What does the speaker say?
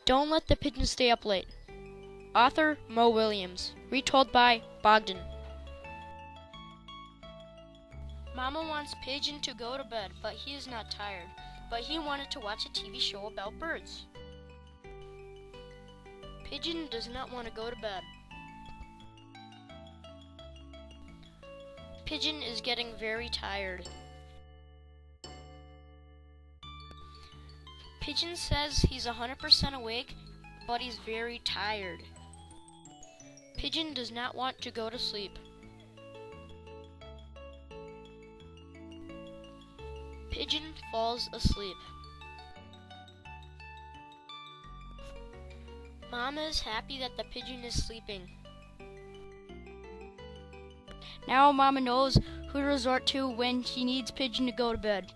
Don't let the pigeon stay up late. Author Mo Williams. Retold by Bogdan. Mama wants Pigeon to go to bed, but he is not tired. But he wanted to watch a TV show about birds. Pigeon does not want to go to bed. Pigeon is getting very tired. Pigeon says he's 100% awake, but he's very tired. Pigeon does not want to go to sleep. Pigeon falls asleep. Mama is happy that the pigeon is sleeping. Now Mama knows who to resort to when she needs Pigeon to go to bed.